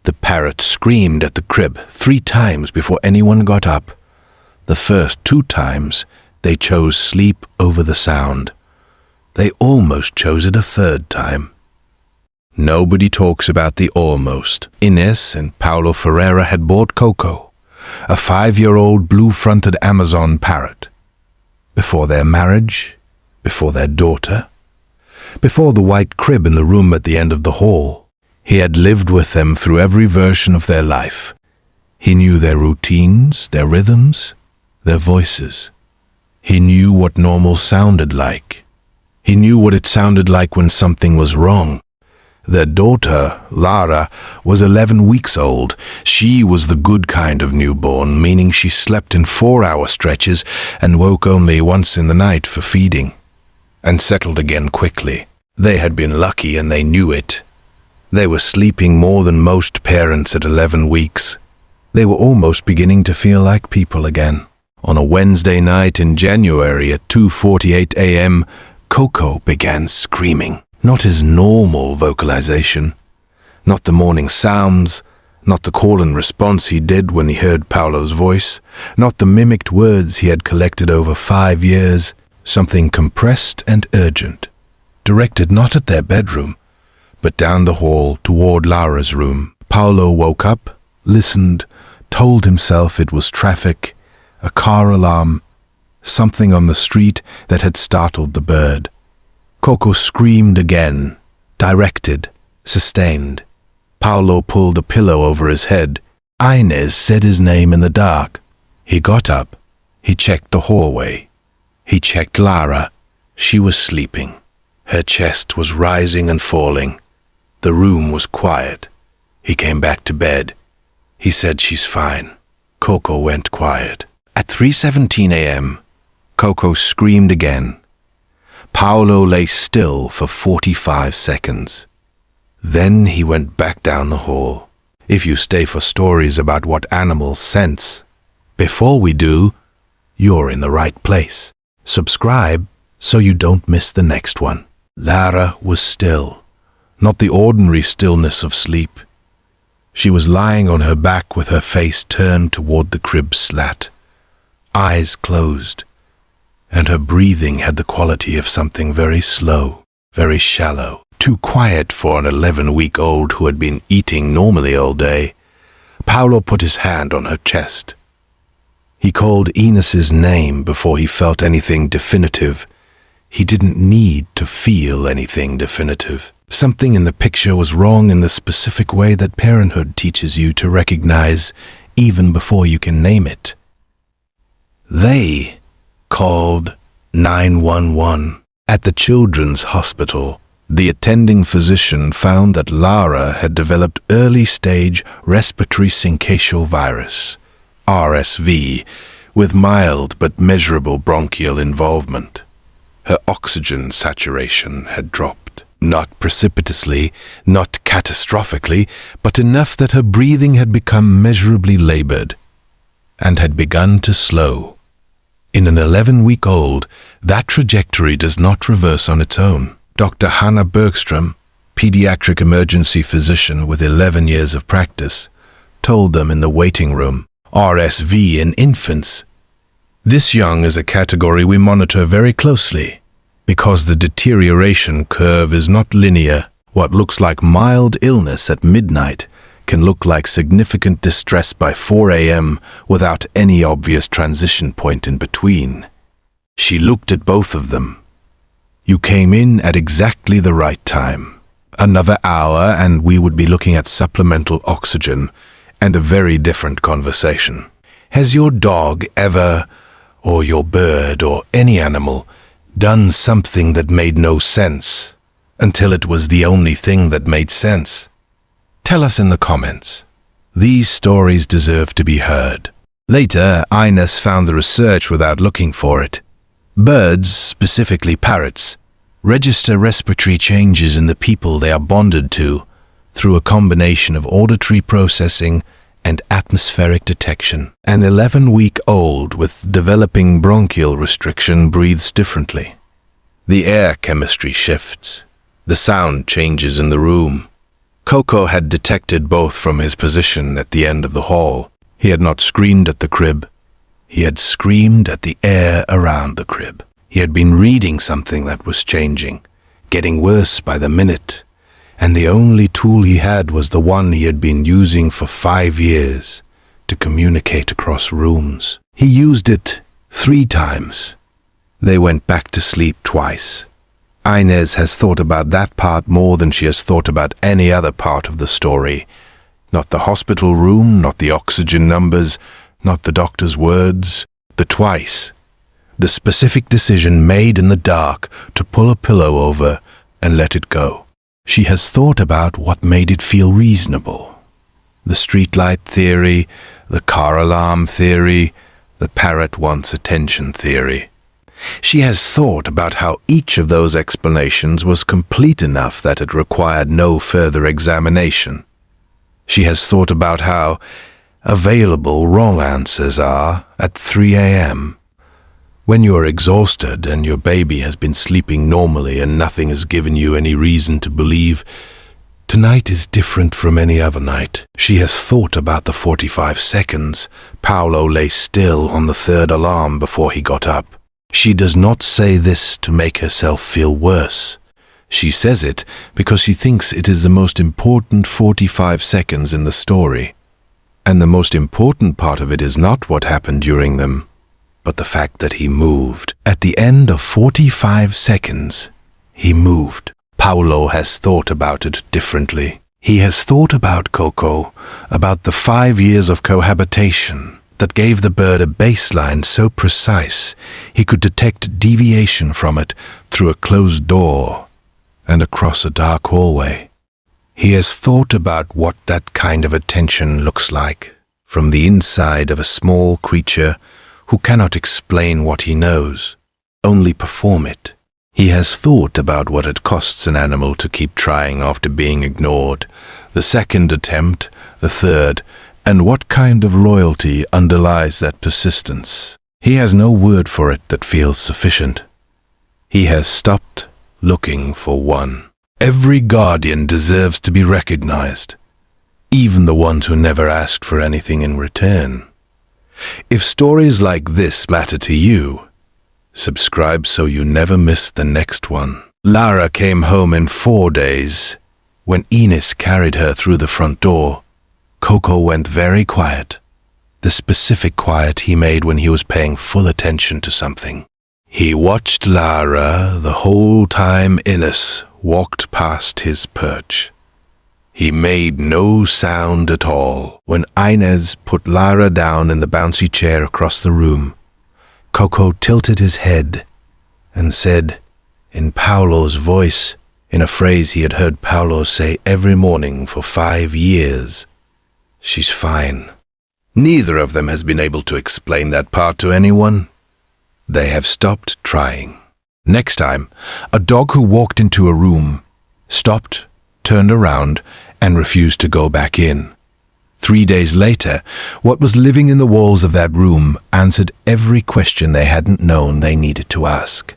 The parrot screamed at the crib 3 times before anyone got up. The first 2 times, they chose sleep over the sound. They almost chose it a 3rd time. Nobody talks about the almost. Ines and Paulo Ferreira had bought Coco, a 5-year-old blue-fronted Amazon parrot. Before their marriage, before their daughter, before the white crib in the room at the end of the hall, he had lived with them through every version of their life. He knew their routines, their rhythms, their voices. He knew what normal sounded like. He knew what it sounded like when something was wrong. Their daughter, Lara, was 11 weeks old. She was the good kind of newborn, meaning she slept in 4-hour stretches and woke only once in the night for feeding, and settled again quickly. They had been lucky and they knew it. They were sleeping more than most parents at 11 weeks. They were almost beginning to feel like people again. On a Wednesday night in January at 2:48 a.m., Coco began screaming. Not his normal vocalization, not the morning sounds, not the call and response he did when he heard Paulo's voice, not the mimicked words he had collected over 5 years, something compressed and urgent, directed not at their bedroom, but down the hall toward Lara's room. Paulo woke up, listened, told himself it was traffic, a car alarm, something on the street that had startled the bird. Coco screamed again, directed, sustained. Paulo pulled a pillow over his head. Inez said his name in the dark. He got up. He checked the hallway. He checked Lara. She was sleeping. Her chest was rising and falling. The room was quiet. He came back to bed. He said she's fine. Coco went quiet. At 3:17 a.m., Coco screamed again. Paulo lay still for 45 seconds. Then he went back down the hall. If you stay for stories about what animals sense, before we do, you're in the right place. Subscribe so you don't miss the next one. Lara was still, not the ordinary stillness of sleep. She was lying on her back with her face turned toward the crib slat, eyes closed, and her breathing had the quality of something very slow, very shallow, too quiet for an 11-week-old who had been eating normally all day. Paulo put his hand on her chest. He called Ines's name before he felt anything definitive. He didn't need to feel anything definitive. Something in the picture was wrong in the specific way that parenthood teaches you to recognize even before you can name it. They called 911. At the children's hospital, the attending physician found that Lara had developed early-stage respiratory syncytial virus, RSV, with mild but measurable bronchial involvement. Her oxygen saturation had dropped. Not precipitously, not catastrophically, but enough that her breathing had become measurably labored and had begun to slow. In an 11-week-old, that trajectory does not reverse on its own. Dr. Hannah Bergstrom, pediatric emergency physician with 11 years of practice, told them in the waiting room, RSV in infants. This young is a category we monitor very closely, because the deterioration curve is not linear. What looks like mild illness at midnight can look like significant distress by 4 a.m. without any obvious transition point in between. She looked at both of them. You came in at exactly the right time. Another hour and we would be looking at supplemental oxygen and a very different conversation. Has your dog ever, or your bird or any animal, done something that made no sense until it was the only thing that made sense? Tell us in the comments. These stories deserve to be heard. Later, Ines found the research without looking for it. Birds, specifically parrots, register respiratory changes in the people they are bonded to through a combination of auditory processing and atmospheric detection. An 11-week-old with developing bronchial restriction breathes differently. The air chemistry shifts. The sound changes in the room. Coco had detected both from his position at the end of the hall. He had not screamed at the crib. He had screamed at the air around the crib. He had been reading something that was changing, getting worse by the minute, and the only tool he had was the one he had been using for 5 years to communicate across rooms. He used it 3 times. They went back to sleep twice. Inez has thought about that part more than she has thought about any other part of the story. Not the hospital room, not the oxygen numbers, not the doctor's words. The twice. The specific decision made in the dark to pull a pillow over and let it go. She has thought about what made it feel reasonable. The streetlight theory, the car alarm theory, the parrot wants attention theory. She has thought about how each of those explanations was complete enough that it required no further examination. She has thought about how available wrong answers are at 3 a.m. When you are exhausted and your baby has been sleeping normally and nothing has given you any reason to believe tonight is different from any other night. She has thought about the 45 seconds Paolo lay still on the 3rd alarm before he got up. She does not say this to make herself feel worse. She says it because she thinks it is the most important 45 seconds in the story. And the most important part of it is not what happened during them, but the fact that he moved. At the end of 45 seconds, he moved. Paolo has thought about it differently. He has thought about Coco, about the 5 years of cohabitation that gave the bird a baseline so precise he could detect deviation from it through a closed door and across a dark hallway. He has thought about what that kind of attention looks like from the inside of a small creature who cannot explain what he knows, only perform it. He has thought about what it costs an animal to keep trying after being ignored, the second attempt, the third, and what kind of loyalty underlies that persistence. He has no word for it that feels sufficient. He has stopped looking for one. Every guardian deserves to be recognized, even the ones who never asked for anything in return. If stories like this matter to you, subscribe so you never miss the next one. Lara came home in 4 days. When Enos carried her through the front door, Coco went very quiet, the specific quiet he made when he was paying full attention to something. He watched Lara the whole time Enos walked past his perch. He made no sound at all. When Inez put Lara down in the bouncy chair across the room, Coco tilted his head and said, in Paolo's voice, in a phrase he had heard Paolo say every morning for 5 years, "She's fine." Neither of them has been able to explain that part to anyone. They have stopped trying. Next time, a dog who walked into a room stopped, turned around, and refused to go back in. 3 days later, what was living in the walls of that room answered every question they hadn't known they needed to ask.